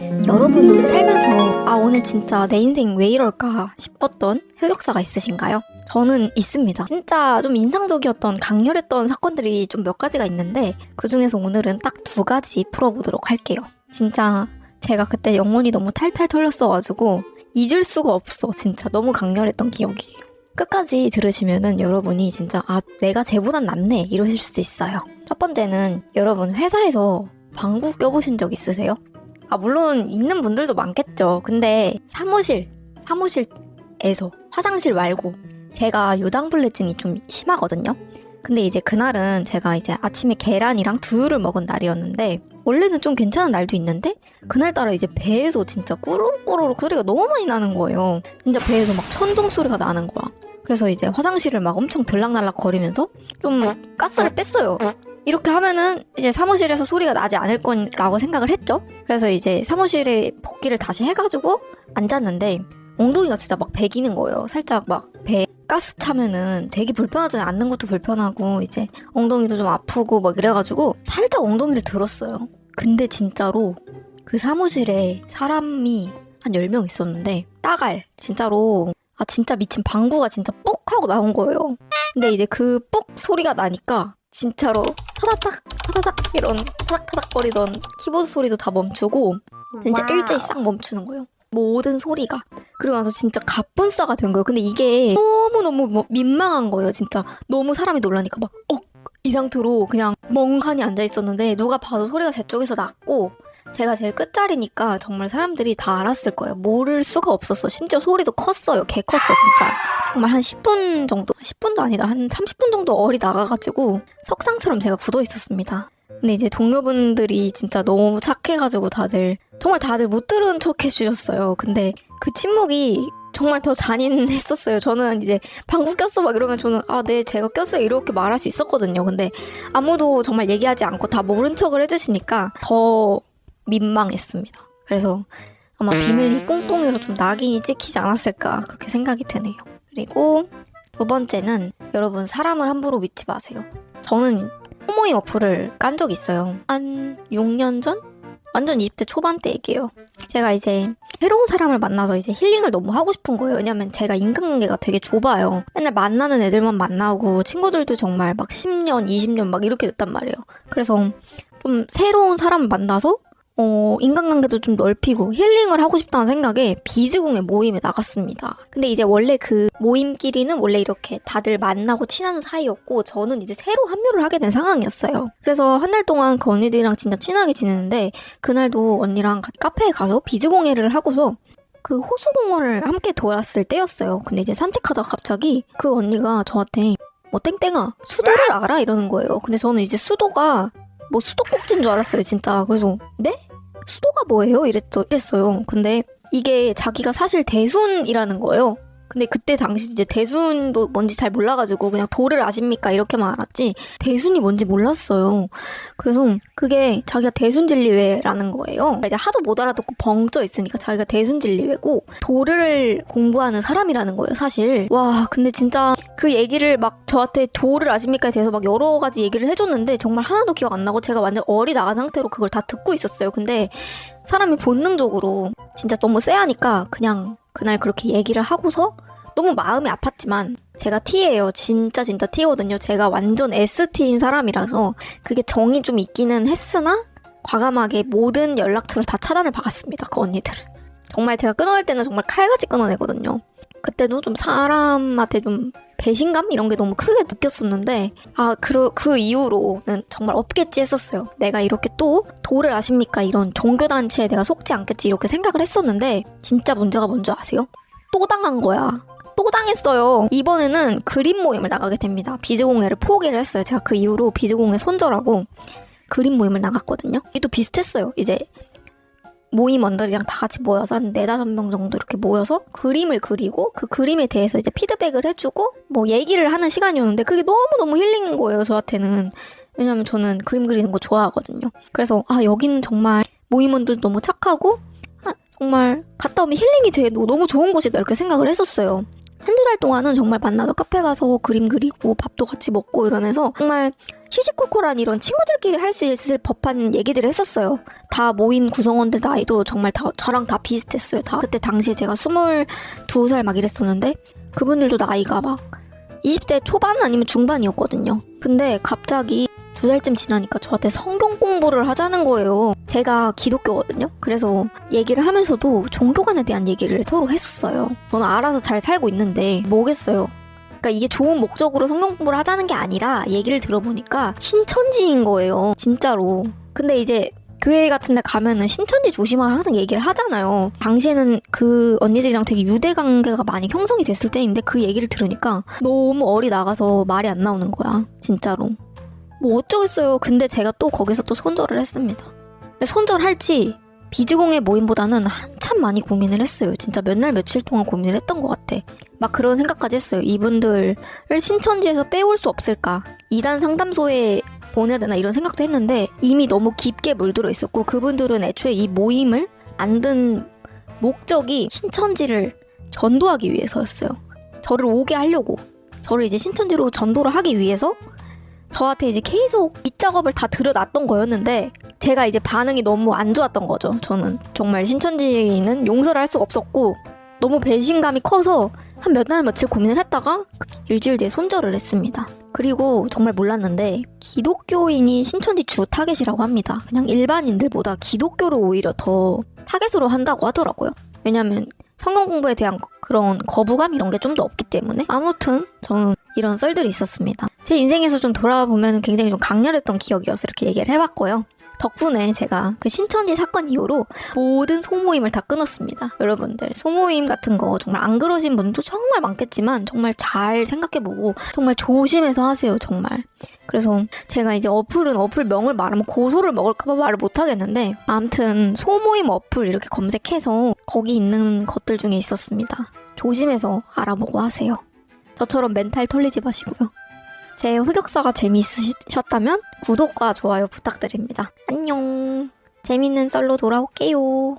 여러분은 살면서 오늘 진짜 내 인생 왜 이럴까 싶었던 흑역사가 있으신가요? 저는 있습니다. 진짜 좀 인상적이었던 강렬했던 사건들이 좀 몇 가지가 있는데 그 중에서 오늘은 딱 2가지 풀어보도록 할게요. 진짜 제가 그때 영혼이 너무 탈탈 털렸어가지고 잊을 수가 없어. 진짜 너무 강렬했던 기억이에요. 끝까지 들으시면은 여러분이 진짜 내가 쟤보단 낫네 이러실 수도 있어요. 첫 번째는 여러분 회사에서 방구 껴보신 적 있으세요? 물론 있는 분들도 많겠죠. 근데 사무실에서 화장실 말고 제가 유당불내증이 좀 심하거든요. 근데 이제 그날은 제가 이제 아침에 계란이랑 두유를 먹은 날이었는데 원래는 좀 괜찮은 날도 있는데 그날따라 이제 배에서 진짜 꾸르륵꾸르륵 소리가 너무 많이 나는 거예요. 진짜 배에서 막 천둥 소리가 나는 거야. 그래서 이제 화장실을 막 엄청 들락날락 거리면서 좀 가스를 뺐어요. 이렇게 하면은 이제 사무실에서 소리가 나지 않을 거라고 생각을 했죠. 그래서 이제 사무실에 복귀를 다시 해가지고 앉았는데 엉덩이가 진짜 막 배기는 거예요. 살짝 막 배 가스 차면은 되게 불편하잖아요. 앉는 것도 불편하고 이제 엉덩이도 좀 아프고 막 이래가지고 살짝 엉덩이를 들었어요. 근데 진짜로 그 사무실에 사람이 한 10명 있었는데 따갈 진짜로 진짜 미친 방구가 진짜 뿍 하고 나온 거예요. 근데 이제 그 뿍 소리가 나니까 진짜로 타다닥 이런 타닥타닥 거리던 키보드 소리도 다 멈추고 진짜 일제히 싹 멈추는 거예요. 모든 소리가. 그리고 나서 진짜 갑분싸가 된 거예요. 근데 이게 너무너무 민망한 거예요. 진짜 너무 사람이 놀라니까 막 이 상태로 그냥 멍하니 앉아있었는데 누가 봐도 소리가 제 쪽에서 났고 제가 제일 끝자리니까 정말 사람들이 다 알았을 거예요. 모를 수가 없었어. 심지어 소리도 컸어요. 개 컸어 진짜. 정말 한 10분 정도, 10분도 아니다. 한 30분 정도 얼이 나가가지고 석상처럼 제가 굳어 있었습니다. 근데 이제 동료분들이 진짜 너무 착해가지고 다들 못 들은 척 해주셨어요. 근데 그 침묵이 정말 더 잔인했었어요. 저는 이제 방구 꼈어 막 이러면 저는 네 제가 꼈어요 이렇게 말할 수 있었거든요. 근데 아무도 정말 얘기하지 않고 다 모른 척을 해주시니까 더 민망했습니다. 그래서 아마 비밀이 꽁꽁이로 좀 낙인이 찍히지 않았을까 그렇게 생각이 드네요. 그리고 2번째는 여러분 사람을 함부로 믿지 마세요. 저는 호모임 어플을 깐 적이 있어요. 한 6년 전? 완전 20대 초반 때 얘기예요. 제가 이제 새로운 사람을 만나서 이제 힐링을 너무 하고 싶은 거예요. 왜냐면 제가 인간관계가 되게 좁아요. 맨날 만나는 애들만 만나고 친구들도 정말 막 10년, 20년 막 이렇게 됐단 말이에요. 그래서 좀 새로운 사람을 만나서 인간관계도 좀 넓히고 힐링을 하고 싶다는 생각에 비즈공의 모임에 나갔습니다. 근데 이제 원래 그 모임끼리는 원래 이렇게 다들 만나고 친한 사이였고 저는 이제 새로 합류를 하게 된 상황이었어요. 그래서 한 달 동안 그 언니들이랑 진짜 친하게 지냈는데 그날도 언니랑 카페에 가서 비즈공예를 하고서 그 호수공원을 함께 돌았을 때였어요. 근데 이제 산책하다가 갑자기 그 언니가 저한테 땡땡아 수도를 알아? 이러는 거예요. 근데 저는 이제 수도가 수도꼭지인 줄 알았어요, 진짜. 그래서, 네? 수도가 뭐예요? 이랬어요. 근데 이게 자기가 사실 대순이라는 거예요. 근데 그때 당시 이제 대순도 뭔지 잘 몰라가지고 그냥 도를 아십니까? 이렇게만 알았지 대순이 뭔지 몰랐어요. 그래서 그게 자기가 대순진리회라는 거예요. 이제 하도 못 알아듣고 벙쪄 있으니까 자기가 대순진리회고 도를 공부하는 사람이라는 거예요, 사실. 와, 근데 진짜 그 얘기를 막 저한테 도를 아십니까에 대해서 막 여러 가지 얘기를 해줬는데 정말 하나도 기억 안 나고 제가 완전 얼이 나간 상태로 그걸 다 듣고 있었어요. 근데 사람이 본능적으로 진짜 너무 쎄하니까 그냥 그날 그렇게 얘기를 하고서 너무 마음이 아팠지만 제가 T예요. 진짜 T거든요. 제가 완전 ST인 사람이라서 그게 정이 좀 있기는 했으나 과감하게 모든 연락처를 다 차단을 박았습니다. 그 언니들을. 정말 제가 끊어낼 때는 정말 칼같이 끊어내거든요. 그때도 좀 사람한테 좀 배신감? 이런 게 너무 크게 느꼈었는데 그 이후로는 정말 없겠지 했었어요. 내가 이렇게 또 도를 아십니까? 이런 종교단체에 내가 속지 않겠지 이렇게 생각을 했었는데 진짜 문제가 뭔지 아세요? 또 당한 거야. 또 당했어요. 이번에는 그림 모임을 나가게 됩니다. 비즈공예를 포기를 했어요. 제가 그 이후로 비즈공예 손절하고 그림 모임을 나갔거든요. 이게 또 비슷했어요. 이제 모임원들이랑 다 같이 모여서 한 4-5명 정도 이렇게 모여서 그림을 그리고 그 그림에 대해서 이제 피드백을 해주고 얘기를 하는 시간이었는데 그게 너무너무 힐링인 거예요, 저한테는. 왜냐면 저는 그림 그리는 거 좋아하거든요. 그래서 여기는 정말 모임원들 너무 착하고 정말 갔다 오면 힐링이 돼 너무 좋은 곳이다 이렇게 생각을 했었어요. 한두 달 동안은 정말 만나서 카페 가서 그림 그리고 밥도 같이 먹고 이러면서 정말 시시콜콜한 이런 친구들끼리 할 수 있을 법한 얘기들을 했었어요. 다 모임 구성원들 나이도 정말 다 저랑 다 비슷했어요. 다 그때 당시에 제가 22살 막 이랬었는데 그분들도 나이가 막 20대 초반 아니면 중반이었거든요. 근데 갑자기 2달쯤 지나니까 저한테 성경 공부를 하자는 거예요. 제가 기독교거든요. 그래서 얘기를 하면서도 종교관에 대한 얘기를 서로 했었어요. 저는 알아서 잘 살고 있는데 뭐겠어요. 그러니까 이게 좋은 목적으로 성경 공부를 하자는 게 아니라 얘기를 들어보니까 신천지인 거예요. 진짜로. 근데 이제 교회 같은 데 가면은 신천지 조심하라 항상 얘기를 하잖아요. 당시에는 그 언니들이랑 되게 유대 관계가 많이 형성이 됐을 때인데 그 얘기를 들으니까 너무 어리 나가서 말이 안 나오는 거야. 진짜로. 뭐 어쩌겠어요. 근데 제가 또 거기서 또 손절을 했습니다. 근데 손절할지 비즈공의 모임보다는 한참 많이 고민을 했어요. 진짜 몇 날 며칠 동안 고민을 했던 것 같아. 막 그런 생각까지 했어요. 이분들을 신천지에서 빼올 수 없을까? 이단 상담소에 보내야 되나 이런 생각도 했는데 이미 너무 깊게 물들어 있었고 그분들은 애초에 이 모임을 만든 목적이 신천지를 전도하기 위해서였어요. 저를 오게 하려고. 저를 이제 신천지로 전도를 하기 위해서 저한테 이제 계속 밑작업을 다 들여놨던 거였는데 제가 이제 반응이 너무 안 좋았던 거죠. 저는 정말 신천지는 용서를 할 수가 없었고 너무 배신감이 커서 한 몇 날 며칠 고민을 했다가 일주일 뒤에 손절을 했습니다. 그리고 정말 몰랐는데 기독교인이 신천지 주 타겟이라고 합니다. 그냥 일반인들보다 기독교를 오히려 더 타겟으로 한다고 하더라고요. 왜냐면 성경 공부에 대한 그런 거부감 이런 게 좀 더 없기 때문에 아무튼 저는 이런 썰들이 있었습니다. 제 인생에서 좀 돌아보면 굉장히 좀 강렬했던 기억이어서 이렇게 얘기를 해봤고요. 덕분에 제가 그 신천지 사건 이후로 모든 소모임을 다 끊었습니다. 여러분들 소모임 같은 거 정말 안 그러신 분도 정말 많겠지만 정말 잘 생각해보고 정말 조심해서 하세요. 정말. 그래서 제가 이제 어플 명을 말하면 고소를 먹을까봐 말을 못하겠는데 아무튼 소모임 어플 이렇게 검색해서 거기 있는 것들 중에 있었습니다. 조심해서 알아보고 하세요. 저처럼 멘탈 털리지 마시고요. 제 흑역사가 재미있으셨다면 구독과 좋아요 부탁드립니다. 안녕. 재밌는 썰로 돌아올게요.